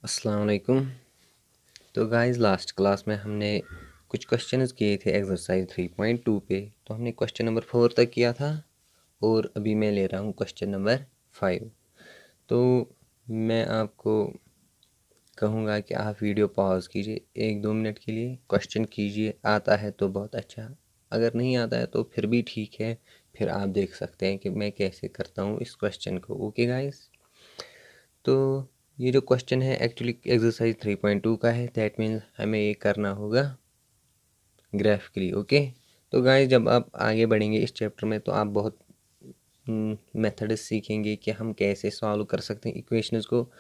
अस्सलाम वालेकुम। तो गाइस लास्ट क्लास में हमने कुछ क्वेश्चंस किए थे एक्सरसाइज 3.2 पे। तो हमने क्वेश्चन नंबर 4 तक किया था और अभी मैं ले रहा हूँ क्वेश्चन नंबर 5। तो मैं आपको कहूँगा कि आप वीडियो पॉज कीजिए 1-2 मिनट के लिए, क्वेश्चन कीजिए। आता है तो बहुत अच्छा, अगर नहीं आता है तो फिर भी ठीक है, फिर आप देख सकते हैं कि मैं कैसे करता हूँ इस क्वेश्चन को। ओके गाइस, तो ये जो क्वेश्चन है एक्चुअली एक्सरसाइज 3.2 का है। दैट मीन्स हमें ये करना होगा ग्राफिकली। ओके, तो गाइस जब आप आगे बढ़ेंगे इस चैप्टर में तो आप बहुत मेथड्स सीखेंगे कि हम कैसे सॉल्व कर सकते हैं इक्वेशंस को।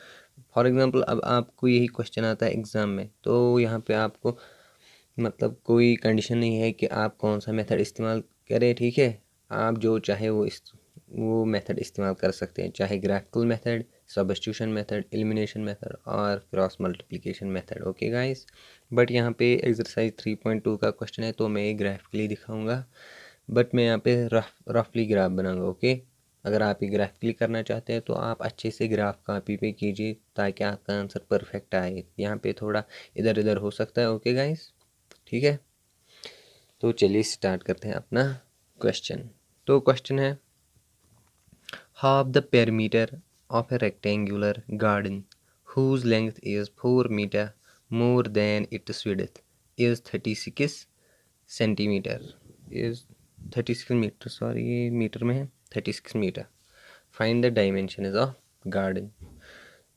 फॉर एग्जांपल अब आपको यही क्वेश्चन आता है एग्ज़ाम में, तो यहाँ पे आपको मतलब कोई कंडीशन नहीं है कि आप कौन सा मेथड इस्तेमाल करें। ठीक है, आप जो चाहे वो मेथड इस्तेमाल कर सकते हैं, चाहे graphical method, substitution method, elimination method और cross multiplication method. Okay guys, but यहाँ पे एक्सरसाइज 3.2 का क्वेश्चन है तो मैं ग्राफिकली दिखाऊंगा, बट मैं यहाँ पे रफली ग्राफ बनाऊंगा। ओके, अगर आप ये ग्राफिकली करना चाहते हैं तो आप अच्छे से ग्राफ कॉपी पे कीजिए ताकि आपका आंसर परफेक्ट आए। यहाँ पे थोड़ा इधर उधर हो सकता है। ओके गाइस, ठीक है, तो चलिए स्टार्ट करते हैं अपना क्वेश्चन। तो क्वेश्चन है, half the perimeter of a rectangular garden whose length is 4 meter more than its width is 36 centimeter is 36 meter, sorry ये मीटर में है, 36 meter. Find the dimensions of garden.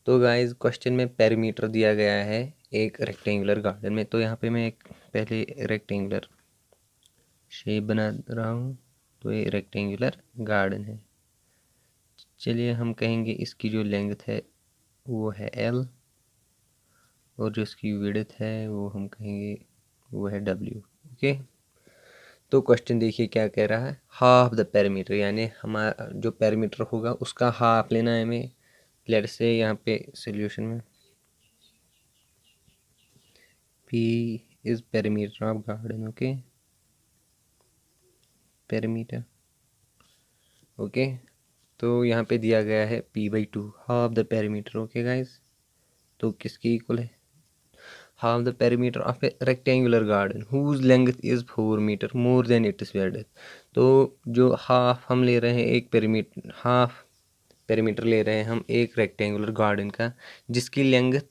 तो गाइस क्वेश्चन में perimeter दिया गया है एक रेक्टेंगुलर गार्डन में। तो यहाँ पे मैं एक पहले रेक्टेंगुलर शेप बना रहा हूँ। तो ये रेक्टेंगुलर गार्डन है। चलिए हम कहेंगे इसकी जो लेंथ है वो है L और जो इसकी विड्थ है वो हम कहेंगे वो है W। ओके, तो क्वेश्चन देखिए क्या कह रहा है, हाफ द पेरीमीटर, यानी हमारा जो पेरीमीटर होगा उसका हाफ लेना है हमें। लेट से यहाँ पे सॉल्यूशन में P is perimeter of garden. Okay, perimeter. Okay, तो यहाँ पे दिया गया है P/2 half the perimeter. Okay guys, तो किसकी इक्वल है, half the perimeter of a rectangular garden whose length is 4 meter more than its width। तो जो हाफ हम ले रहे हैं एक पेरीमीटर, हाफ पेरीमीटर ले रहे हैं हम एक रेक्टेंगुलर गार्डन का जिसकी लेंथ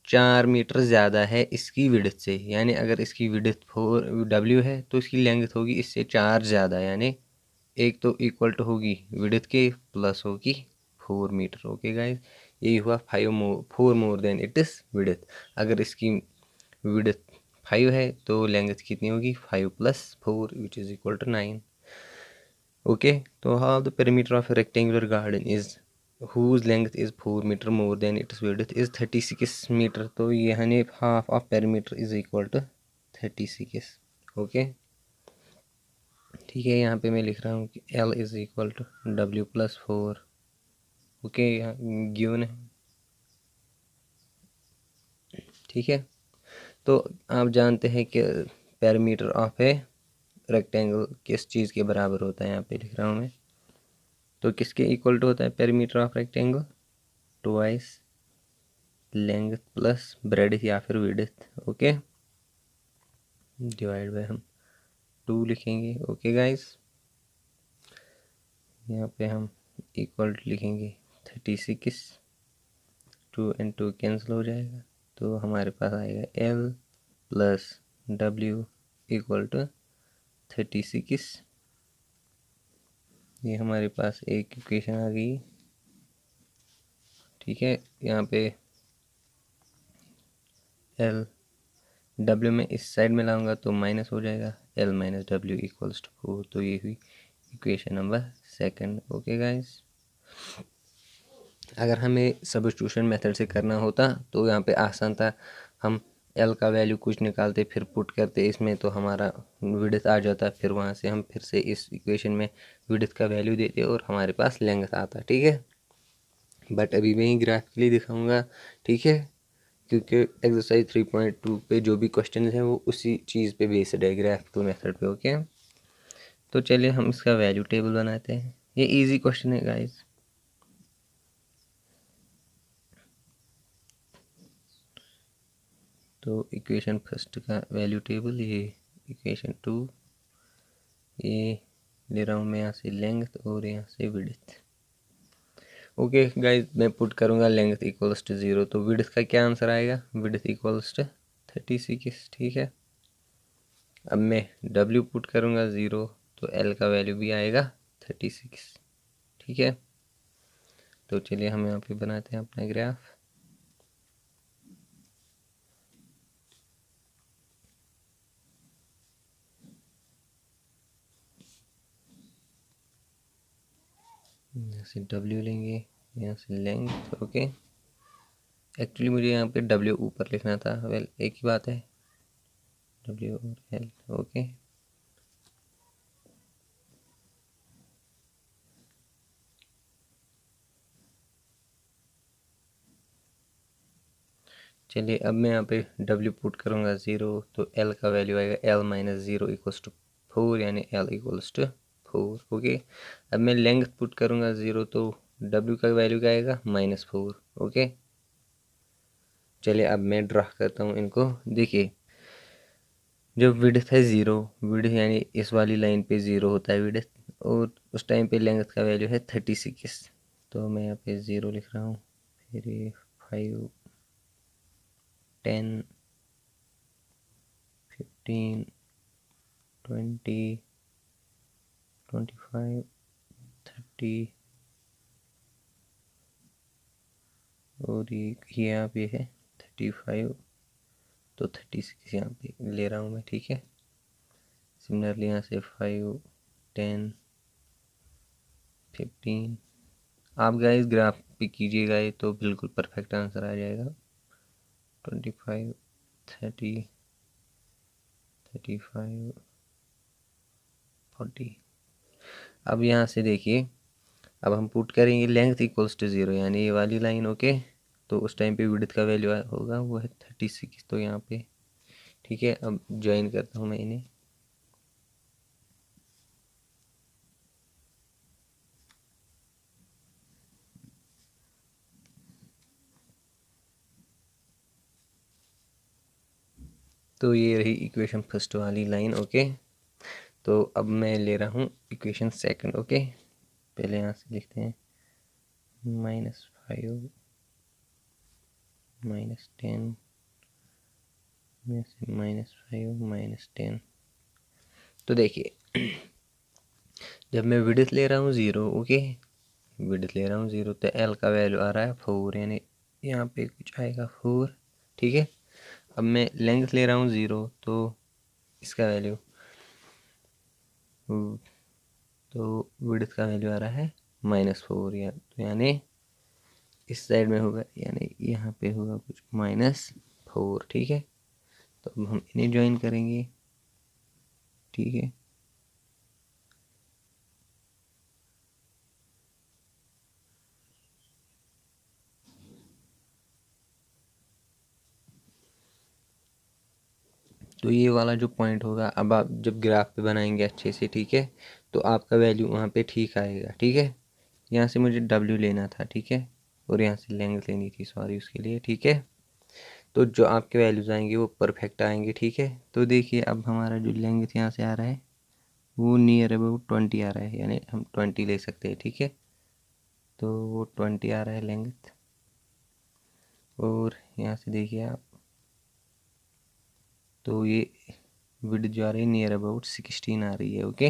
4 मीटर ज़्यादा है इसकी विड्थ से। यानी अगर इसकी विड्थ 4 W है तो इसकी लेंथ होगी इससे 4 ज़्यादा, यानी एक तो इक्वल टू होगी विड्थ के प्लस होगी 4 मीटर। ओके गाइस, यही हुआ 4 more than it is width. अगर इसकी विड्थ 5 है तो लेंथ कितनी होगी 5 + 4 which is equal to 9। Okay, तो half the perimeter of a rectangular garden is whose length is 4 meter more than its width is 36 meter. तो यानी half of perimeter is equal to 36। Okay, ठीक है, यहाँ पे मैं लिख रहा हूँ कि L is equal to W+4। Okay, यहाँ गिवन है। ठीक है, तो आप जानते हैं कि पेरीमीटर ऑफ ए रेक्टेंगल किस चीज़ के बराबर होता है, यहाँ पे लिख रहा हूँ मैं। तो किसके इक्वल टू होता है perimeter of rectangle, twice length plus bread या फिर विड्थ। ओके, डिवाइड बाय हम 2 लिखेंगे। ओके गाइस, यहाँ पे हम इक्वल लिखेंगे 36, 2 और 2 कैंसिल हो जाएगा तो हमारे पास आएगा L+W इक्वल टू 36। ये हमारे पास एक इक्वेशन आ गई। ठीक है, यहाँ पे W में इस साइड में लाऊंगा तो माइनस हो जाएगा, L-W इक्वल्स टू 4। तो ये हुई इक्वेशन नंबर 2। ओके गाइस, अगर हमें सब्स्टिट्यूशन मेथड से करना होता तो यहाँ पे आसान था, हम L का वैल्यू कुछ निकालते फिर पुट करते इसमें तो हमारा विड्थ आ जाता, फिर वहाँ से हम फिर से इस इक्वेशन में विड्थ का वैल्यू देते और हमारे पास लेंथ आता। ठीक है, बट अभी मैं ही ग्राफिकली दिखाऊंगा। ठीक है, क्योंकि एक्सरसाइज 3.2 पे जो भी क्वेश्चन हैं वो उसी चीज़ पे बेस्ड है, ग्राफिकल मेथड पे। ओके, तो चलिए हम इसका वैल्यू टेबल बनाते हैं। ये इजी क्वेश्चन है गाइस। तो इक्वेशन फर्स्ट का वैल्यू टेबल, ये इक्वेशन 2, ये ले रहा हूँ मैं यहाँ से लेंथ और यहाँ से विड्थ। ओके गाइज, मैं पुट करूँगा लेंथ इक्वल्स टू 0, तो विड्थ का क्या आंसर आएगा, विड्थ इक्वल्स टू 36, ठीक है। अब मैं W पुट करूँगा 0, तो L का वैल्यू भी आएगा 36, ठीक है। तो चलिए हम यहाँ पे बनाते हैं अपना ग्राफ। यहाँ से W लेंगे, यहाँ से लेंथ, ओके। एक्चुअली मुझे यहाँ पे W ऊपर लिखना था, वेल एक ही बात है, W और L, ओके। चलिए अब मैं यहाँ पे W पुट करूँगा 0, तो L का वैल्यू आएगा L माइनस 0 इक्वल्स टू 4, यानी L इक्वल्स टू 4, ओके। अब मैं लेंथ पुट करूँगा 0, तो W का वैल्यू क्या आएगा, -4, ओके। चलिए अब मैं ड्रा करता हूँ इनको। देखिए जब विड्थ है 0, विड्थ यानी इस वाली लाइन पे 0 होता है विड्थ, और उस टाइम पे लेंथ का वैल्यू है 36, तो मैं यहाँ पे 0 लिख रहा हूँ, फिर ये 5, 10, 15, 20, 25, 30, और ये यहाँ पे है 35, तो 36 यहाँ पे ले रहा हूँ मैं, ठीक है। सिमिलरली यहाँ से 5, 10, 15, आप गाइस ग्राफ पे कीजिएगा ये तो बिल्कुल परफेक्ट आंसर आ जाएगा। 25, 30, 35, 40। अब यहाँ से देखिए, अब हम पुट करेंगे लेंथ इक्वल्स टू 0, यानी ये वाली लाइन, ओके। तो उस टाइम पे विड्थ का वैल्यू होगा वो है 36, तो यहाँ पे ठीक है। अब ज्वाइन करता हूँ मैं इन्हें। तो ये रही इक्वेशन फर्स्ट वाली लाइन, ओके। तो अब मैं ले रहा हूँ इक्वेशन सेकंड, ओके। पहले यहाँ से लिखते हैं -5, -10, -5, -10। तो देखिए जब मैं विड्थ ले रहा हूँ 0, ओके, विड्थ ले रहा हूँ 0, तो L का वैल्यू आ रहा है 4, यानी यहाँ पे कुछ आएगा 4, ठीक है। अब मैं लेंथ ले रहा हूँ 0, तो इसका वैल्यू, तो विड्थ का वैल्यू आ रहा है -4, या तो यानी इस साइड में होगा, यानी यहाँ पे होगा कुछ -4, ठीक है। तो अब हम इन्हें ज्वाइन करेंगे, ठीक है। तो ये वाला जो पॉइंट होगा, अब आप जब ग्राफ पे बनाएंगे अच्छे से, ठीक है, तो आपका वैल्यू वहाँ पे ठीक आएगा, ठीक है। यहाँ से मुझे W लेना था, ठीक है, और यहाँ से लेंथ लेनी थी, सॉरी उसके लिए, ठीक है। तो जो आपके वैल्यूज़ आएंगे वो परफेक्ट आएंगे, ठीक है। तो देखिए अब हमारा जो लेंथ यहाँ से आ रहा है वो नियर अबाउट 20 आ रहा है, यानी हम 20 ले सकते हैं, ठीक है। तो वो 20 आ रहा है लेंथ, और यहाँ से देखिए आप, तो ये विड्थ जो आ रही है नियर अबाउट 16 आ रही है, ओके।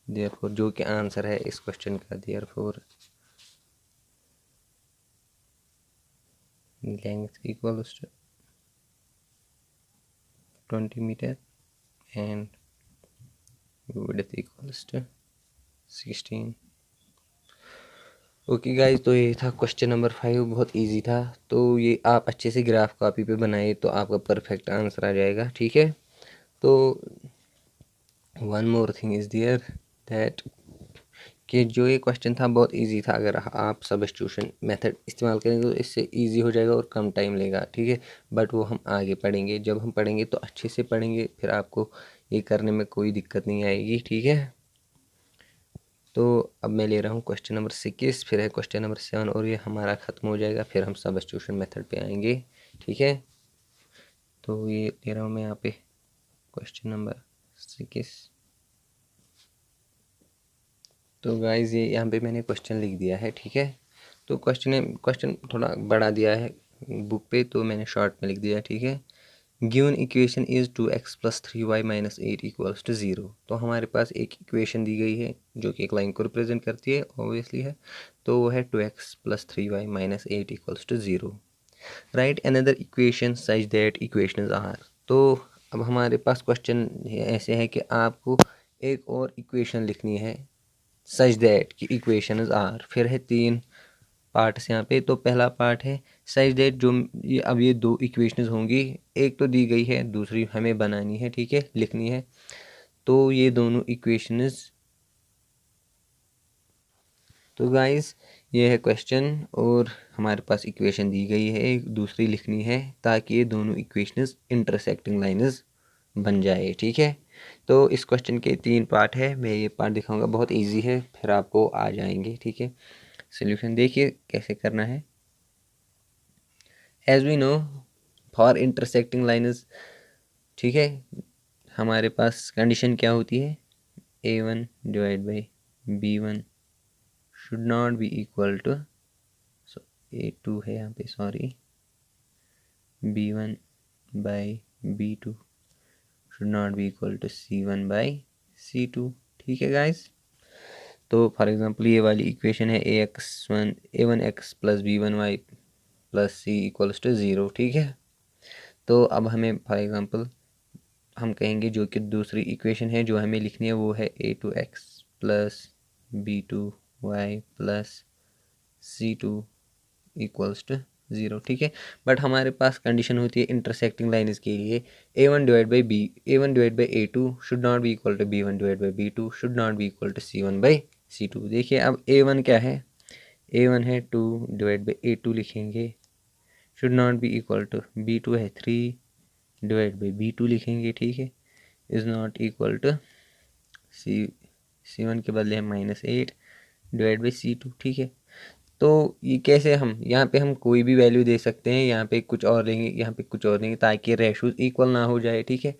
देयरफॉर जो कि आंसर है इस क्वेश्चन का, therefore length equals to 20 meter and width equals to 16। Okay guys, तो ये था क्वेश्चन नंबर 5, बहुत इजी था। तो ये आप अच्छे से ग्राफ कॉपी पे बनाए तो आपका परफेक्ट आंसर आ जाएगा, ठीक है। तो one more thing is there that कि जो ये क्वेश्चन था बहुत इजी था, अगर आप सब्स्टिट्यूशन मेथड इस्तेमाल करेंगे तो इससे इजी हो जाएगा और कम टाइम लेगा, ठीक है। बट वो हम आगे पढ़ेंगे, जब हम पढ़ेंगे तो अच्छे से पढ़ेंगे, फिर आपको ये करने में कोई दिक्कत नहीं आएगी, ठीक है। तो अब मैं ले रहा हूँ क्वेश्चन नंबर 6, फिर है क्वेश्चन नंबर 7, और ये हमारा ख़त्म हो जाएगा, फिर हम सब्स्टिट्यूशन मेथड पे आएंगे। ठीक है। तो ये दे रहा हूँ मैं यहाँ पे क्वेश्चन नंबर 6। तो गाइज ये यहाँ पे मैंने क्वेश्चन लिख दिया है, ठीक है। तो क्वेश्चन थोड़ा बड़ा दिया है बुक पे, तो मैंने शॉर्ट में लिख दिया, ठीक है। Given equation is 2x+3y-8 equals to 0। तो हमारे पास एक इक्वेशन दी गई है जो कि एक लाइन को रिप्रेजेंट करती है, ऑब्वियसली है। तो वो है 2x+3y-8 equals to 0। Right another equation such that equations are. तो अब हमारे पास क्वेश्चन ऐसे है कि आपको एक और इक्वेशन लिखनी है सच दैट की इक्वेशंस आर। फिर है 3 पार्ट्स यहाँ पे। तो पहला पार्ट है सच दैट, जो ये 2 इक्वेशंस होंगी, एक तो दी गई है, दूसरी हमें बनानी है, ठीक है, लिखनी है। तो ये दोनों इक्वेशंस, तो गाइस ये है क्वेश्चन और हमारे पास इक्वेशन दी गई है, एक दूसरी लिखनी है ताकि ये दोनों इक्वेशंस इंटरसेक्टिंग लाइंस बन जाए, ठीक है। तो इस क्वेश्चन के 3 पार्ट है, मैं ये पार्ट दिखाऊंगा, बहुत इजी है, फिर आपको आ जाएंगे, ठीक है। सोल्यूशन देखिए कैसे करना है। As we know for intersecting lines, ठीक है, हमारे पास कंडीशन क्या होती है, a1/b1 should not be equal to, a2 है यहाँ पे, sorry, b1/b2 should not be equal to c1/c2, ठीक है गाइस। तो फॉर एग्जांपल ये वाली इक्वेशन है a1x+b1y+c=0, ठीक है। तो अब हमें फॉर एग्जांपल हम कहेंगे जो कि दूसरी इक्वेशन है जो हमें लिखनी है वो है a2x+b2y+c2=0, ठीक है। बट हमारे पास कंडीशन होती है इंटरसेक्टिंग लाइन्स के लिए a1/a2 should not be equal to b1/b2 should not be equal to c1/c2। देखिए अब a1 क्या है, a1 है 2/a2 लिखेंगे, should not be equal to b2 है 3/b2 लिखेंगे, ठीक है, is not equal to c1 के बदले हम -8/c2, ठीक है। तो ये कैसे, हम यहाँ पे हम कोई भी वैल्यू दे सकते हैं, यहाँ पे कुछ और लेंगे, यहाँ पे कुछ और लेंगे, ताकि रेशोज इक्वल ना हो जाए, ठीक है।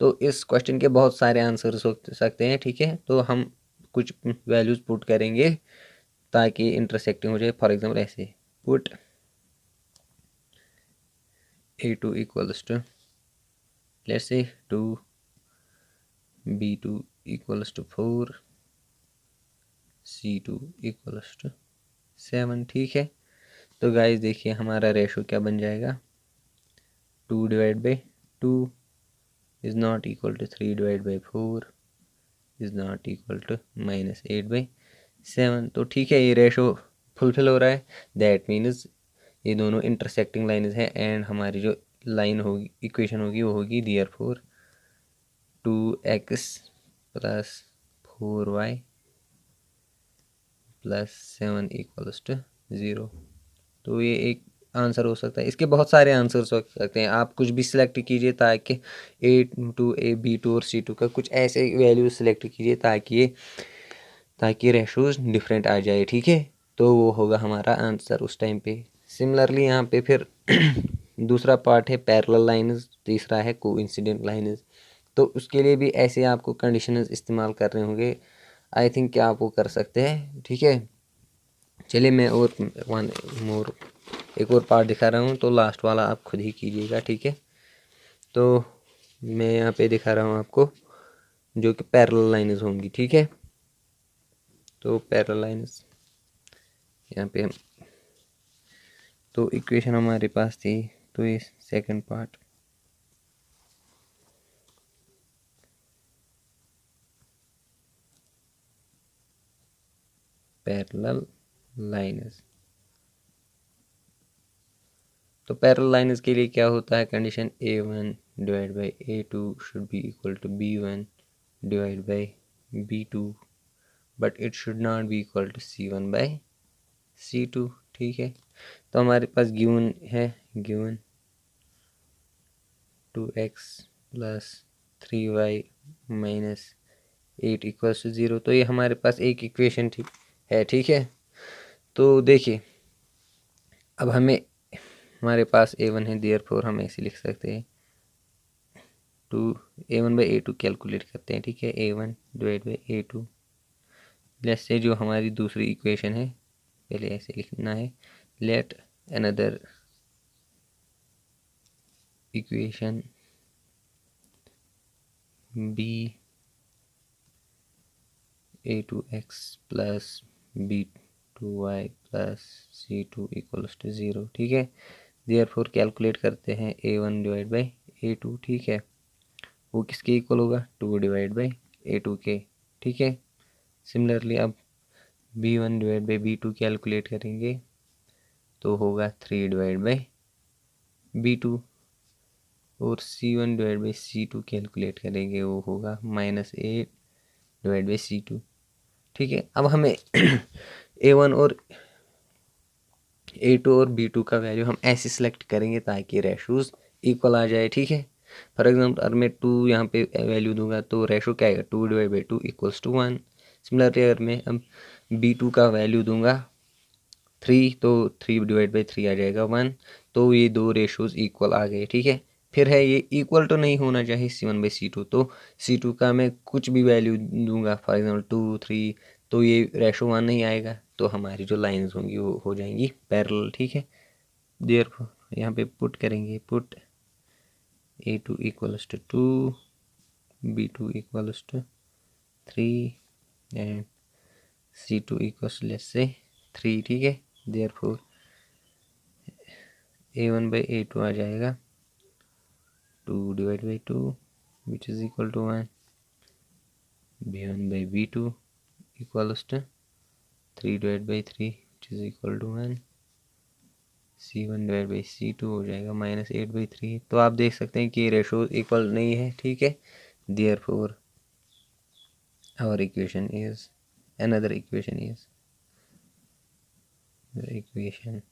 तो इस क्वेश्चन के बहुत सारे आंसर्स हो सकते हैं, ठीक है। तो हम कुछ वैल्यूज पुट करेंगे ताकि इंटरसेक्टिंग हो जाए। फॉर एग्जाम्पल ऐसे put a2 equals to, let's say 2, b2 equals to 4, c2 equals to 7, ठीक है। तो गाइस देखिए हमारा रेशो क्या बन जाएगा, 2/2 is not equal to 3/4 is not equal to -8/7। तो ठीक है, ये रेशो फुलफिल हो रहा है, दैट मीन्स ये दोनों इंटरसेक्टिंग लाइन्स हैं। एंड हमारी जो लाइन होगी, इक्वेशन होगी, वो होगी देयरफॉर 2x+4y+7 इक्वल्स टू 0। तो ये एक आंसर हो सकता है, इसके बहुत सारे आंसर्स हो सकते हैं, आप कुछ भी सिलेक्ट कीजिए ताकि a2, b2 और c2 का कुछ ऐसे वैल्यू सिलेक्ट कीजिए ताकि रेशोज डिफरेंट आ जाए, ठीक है। तो वो होगा हमारा आंसर उस टाइम पे। सिमिलरली यहाँ पे फिर दूसरा पार्ट है पैरेलल लाइन्स, तीसरा है कोइंसिडेंट लाइन्स। तो उसके लिए भी ऐसे आपको कंडीशंस इस्तेमाल करने होंगे। आई थिंक क्या आप वो कर सकते हैं, ठीक है। चलिए मैं और एक और पार्ट दिखा रहा हूँ, तो लास्ट वाला आप खुद ही कीजिएगा, ठीक है। तो मैं यहाँ पे दिखा रहा हूँ आपको जो कि पैरेलल लाइन्स होंगी, ठीक है। तो पैरेलल लाइन्स यहाँ पे तो इक्वेशन हमारे पास थी, तो ये सेकंड पार्ट, पैरेलल लाइन्स। तो पैरेलल लाइन्स के लिए क्या होता है condition, a1/a2 should be equal to b1/b2 but it should not be equal to c1/c2, ठीक है। तो हमारे पास गिवन है, गिवन 2x+3y-8 इक्वल्स टू 0। तो ये हमारे पास एक इक्वेशन है, ठीक है। तो देखिए अब हमें हमारे पास A1 है, देयरफॉर हम ऐसे लिख सकते हैं A1/A2 कैलकुलेट करते हैं, ठीक है। A1/A2 लेट्स से जो हमारी दूसरी इक्वेशन है, पहले ऐसे लिखना है, let another equation be A2x plus B2y plus C2 equals to 0, ठीक है। देयरफॉर कैलकुलेट करते हैं A1/A2, ठीक है। वो किसके इक्वल होगा, 2/A2 के, ठीक है। सिमिलरली अब B1/B2 कैलकुलेट करेंगे तो होगा 3/B2, और C1/C2 कैलकुलेट करेंगे वो होगा -8/C2, ठीक है। अब हमें A1 और A2 और B2 का वैल्यू हम ऐसे सिलेक्ट करेंगे ताकि रेशोज इक्वल आ जाए, ठीक है। फॉर एग्जांपल अगर मैं 2 यहाँ पे वैल्यू दूंगा तो रेशो क्या आएगा, 2/2 इक्वल्स टू 1। सिमिलरली अगर मैं अब B2 का वैल्यू दूंगा 3 तो 3/3 आ जाएगा 1। तो ये दो रेशोज इक्वल आ गए, ठीक है। फिर है ये इक्वल तो नहीं होना चाहिए C1/C2, तो C2 का मैं कुछ भी वैल्यू दूंगा, फॉर एग्जांपल 2 3, तो ये रेशो 1 नहीं आएगा, तो हमारी जो लाइंस होंगी वो हो जाएंगी पैरेलल, ठीक है। देयरफॉर यहाँ पे पुट करेंगे, put A2 equals to 2, B2 equals to 3 and C2 equals let's say 3, ठीक है। देयरफॉर A1/A2 आ जाएगा 2/2 which is equal to 1, B1/B2 equals to 3/3 which is equal to 1, C1/C2 हो जाएगा -8/3। तो आप देख सकते हैं कि रेशो इक्वल नहीं है, ठीक है। Therefore our equation is another equation is the equation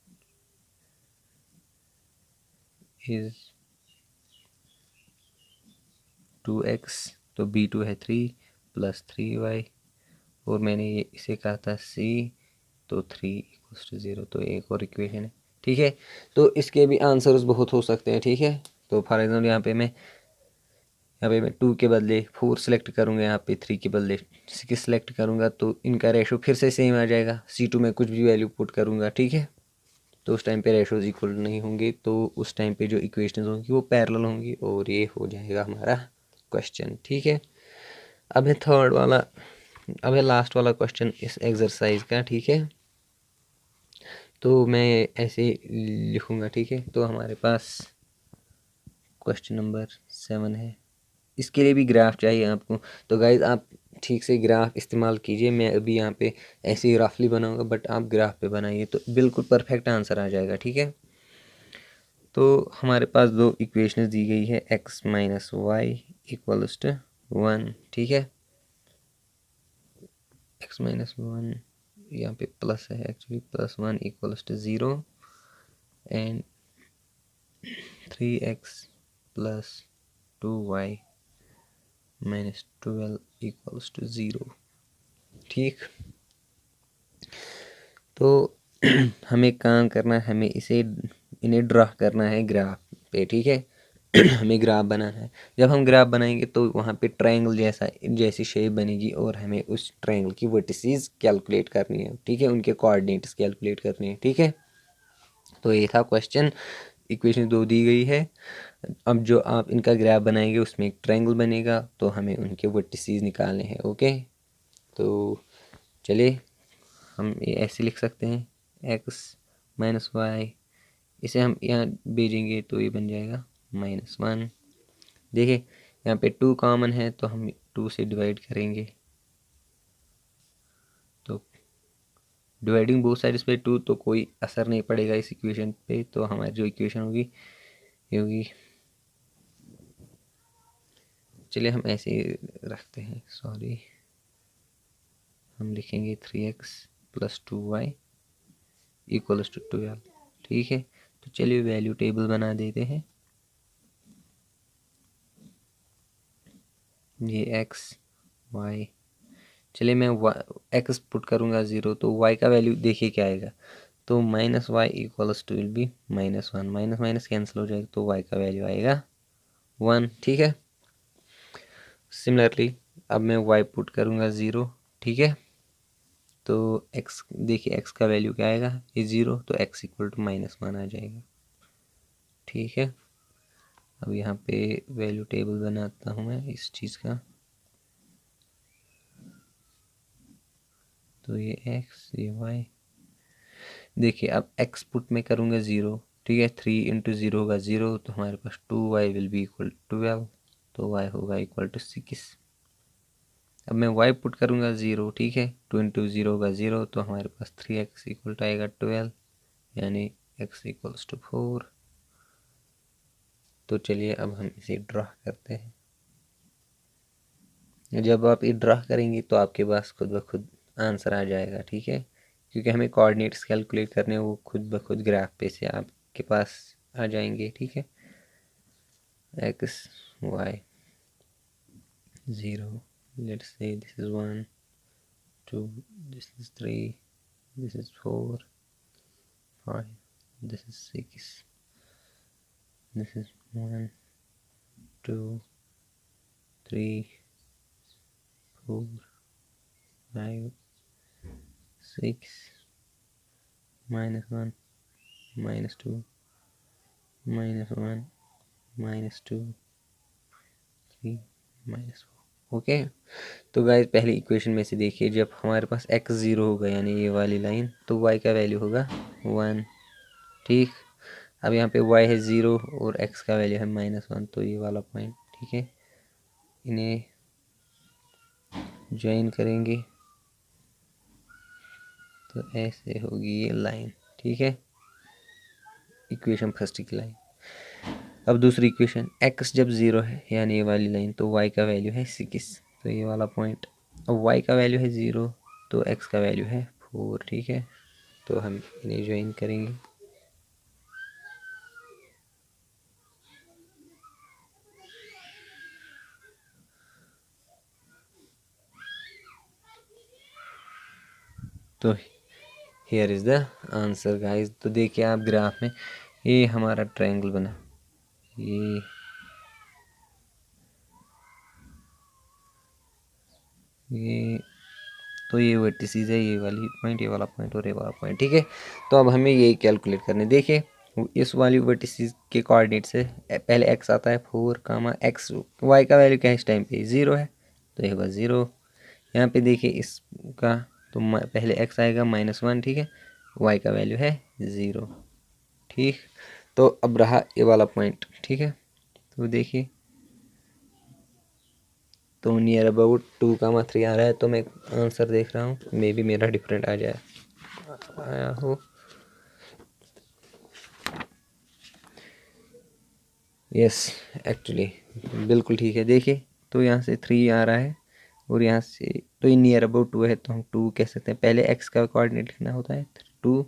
is 2x, तो B2 है 3 प्लस 3y, और मैंने ये इसे कहा था C, तो 3 इक्वल्स टू 0, तो एक और इक्वेशन है, ठीक है। तो इसके भी आंसर्स बहुत हो सकते हैं, ठीक है। तो फॉर एग्जाम्पल यहाँ पे मैं 2 के बदले 4 सेलेक्ट करूँगा, यहाँ पे 3 के बदले 6 सेलेक्ट करूँगा, तो इनका रेशो फिर से सेम आ जाएगा। C2 में कुछ भी वैल्यू पुट करूँगा, ठीक है, तो उस टाइम पे रेशोज इक्वल नहीं होंगे, तो उस टाइम पे जो इक्वेशंस होंगी वो पैरेलल होंगी, और ये हो जाएगा हमारा क्वेश्चन, ठीक है। अब है थर्ड वाला, अब है लास्ट वाला क्वेश्चन इस एक्सरसाइज का, ठीक है। तो मैं ऐसे लिखूँगा, ठीक है। तो हमारे पास क्वेश्चन नंबर 7 है, इसके लिए भी ग्राफ चाहिए आपको। तो गाइज आप ठीक से ग्राफ इस्तेमाल कीजिए, मैं अभी यहाँ पे ऐसे ही रफली बनाऊंगा, बट आप ग्राफ पे बनाइए तो बिल्कुल परफेक्ट आंसर आ जाएगा, ठीक है। तो हमारे पास दो इक्वेशंस दी गई है, x minus y equals to 1, ठीक है। x माइनस 1 यहाँ पे प्लस है, actually +1 equals to 0 and 3x plus 2y minus 12 equals to 0, ठीक। तो हमें काम करना है, हमें इन्हें ड्रा करना है ग्राफ पे, ठीक है। हमें ग्राफ बनाना है। जब हम ग्राफ बनाएंगे तो वहाँ पे ट्रायंगल जैसी शेप बनेगी, और हमें उस ट्रायंगल की वर्टिसेस कैलकुलेट करनी है, ठीक है, उनके कोऑर्डिनेट्स कैलकुलेट करने हैं, ठीक है। तो ये था क्वेश्चन, इक्वेशन 2 दी गई है। अब जो आप इनका ग्राफ बनाएंगे उसमें एक ट्रायंगल बनेगा, तो हमें उनके वर्टिसेस निकालने हैं, ओके। तो चलिए हम ये ऐसे लिख सकते हैं, x माइनस वाई, इसे हम यहाँ भेजेंगे तो ये बन जाएगा -1। देखिए यहाँ पे 2 कॉमन है, तो हम 2 से डिवाइड करेंगे, तो डिवाइडिंग बोथ साइड्स पे 2, तो कोई असर नहीं पड़ेगा इस इक्वेशन पे। तो हमारी जो इक्वेशन होगी ये होगी, चलिए हम ऐसे ही रखते हैं, सॉरी, हम लिखेंगे 3x plus 2y equals to 12, ठीक है। तो चलिए वैल्यू टेबल बना देते हैं, ये x y, चलिए मैं x पुट करूँगा 0, तो y का वैल्यू देखिए क्या आएगा, तो minus y equals to will be -1, minus minus cancel हो जाएगा तो वाई का वैल्यू आएगा 1। ठीक है। सिमिलरली अब मैं वाई पुट करूँगा 0। ठीक है। तो x देखिए x का वैल्यू क्या आएगा, ये 0, तो x इक्वल टू -1 आ जाएगा। ठीक है। अब यहाँ पे वैल्यू टेबल बनाता हूँ मैं इस चीज़ का। तो ये x ये y, देखिए अब x पुट में करूँगा 0। ठीक है। 3 इंटू 0 होगा 0, तो हमारे पास 2y will be equal to 12, तो y होगा इक्वल टू 6। अब मैं y पुट करूँगा 0। ठीक है। 2 इंटू 0 होगा 0, तो हमारे पास 3x इक्वल टू आएगा 12, यानी x इक्वल्स टू 4। तो चलिए अब हम इसे ड्रा करते हैं। जब आप ये ड्रा करेंगे तो आपके पास खुद ब खुद आंसर आ जाएगा। ठीक है। क्योंकि हमें कोऑर्डिनेट्स कैलकुलेट करने हैं, वो खुद ब खुद ग्राफ पे से आपके पास आ जाएंगे। ठीक है। x y 0, let's say this is 1 2, this is 3, this is 4 5, this is 6, this is 1 2 3 4 5 6, -1 -2 -1 -2 3 -4। Okay. तो गाइस पहली इक्वेशन में से देखिए, जब हमारे पास x 0 होगा यानी ये वाली लाइन, तो y का वैल्यू होगा 1। ठीक। अब यहाँ पे y है 0 और x का वैल्यू है -1, तो ये वाला पॉइंट। ठीक है। इन्हें ज्वाइन करेंगे तो ऐसे होगी ये लाइन। ठीक है। इक्वेशन फर्स्ट की लाइन। अब दूसरी इक्वेशन, x जब 0 है यानी ये वाली लाइन, तो y का वैल्यू है 6, तो ये वाला पॉइंट। अब y का वैल्यू है 0, तो x का वैल्यू है 4। ठीक है। तो हम इन्हें ज्वाइन करेंगे। तो here is the answer guys. तो देखिए आप ग्राफ में ये हमारा ट्रायंगल बना, ये तो ये वर्टिसेस है, ये वाली पॉइंट, ये वाला पॉइंट और ये वाला पॉइंट। ठीक है। तो अब हमें ये कैलकुलेट करने, देखिए इस वाली वर्टिसेस के कोऑर्डिनेट से पहले x आता है 4 कामा x, y का वैल्यू क्या है इस टाइम पे 0 है, तो ये होगा 0। यहाँ पे देखिए इसका तो पहले x आएगा -1। ठीक है। y का वैल्यू है 0। ठीक। तो अब रहा ये वाला पॉइंट। ठीक है। तो देखिए तो नियर अबाउट 2,3 आ रहा है, तो मैं आंसर देख रहा हूँ, मे बी मेरा डिफरेंट आ जाए, आया हो। यस, एक्चुअली बिल्कुल ठीक है। देखिए तो यहाँ से 3 आ रहा है और यहाँ से तो ये नियर अबाउट 2 है, तो हम 2 कह सकते हैं। पहले x का कोऑर्डिनेट लिखना होता है 2,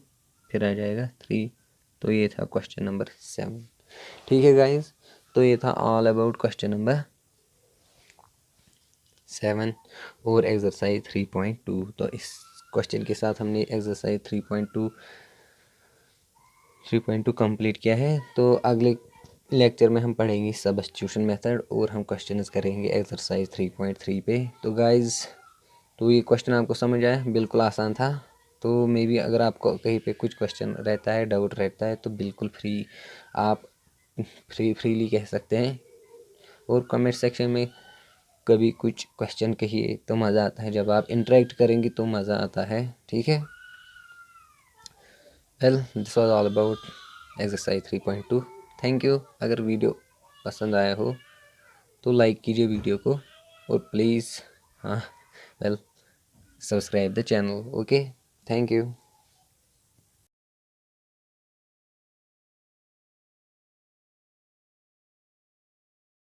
फिर आ जाएगा 3। तो ये था क्वेश्चन नंबर 7। ठीक है गाइस। तो ये था ऑल अबाउट क्वेश्चन नंबर 7 और एक्सरसाइज 3.2। तो इस क्वेश्चन के साथ हमने एक्सरसाइज 3.2 कंप्लीट किया है। तो अगले लेक्चर में हम पढ़ेंगे सब्स्टिट्यूशन मेथड और हम क्वेश्चंस करेंगे एक्सरसाइज 3.3 पे। तो गाइस तो ये क्वेश्चन आपको समझ आया, बिल्कुल आसान था। तो मे बी अगर आपको कहीं पे कुछ क्वेश्चन रहता है, डाउट रहता है, तो बिल्कुल आप फ्रीली कह सकते हैं। और कमेंट सेक्शन में कभी कुछ क्वेश्चन कहिए, तो मज़ा आता है। जब आप इंटरेक्ट करेंगे तो मज़ा आता है। ठीक है। Well this was all about exercise 3.2। Thank you. अगर वीडियो पसंद आया हो तो लाइक कीजिए वीडियो को और प्लीज़ हाँ well subscribe the channel. Okay, thank you.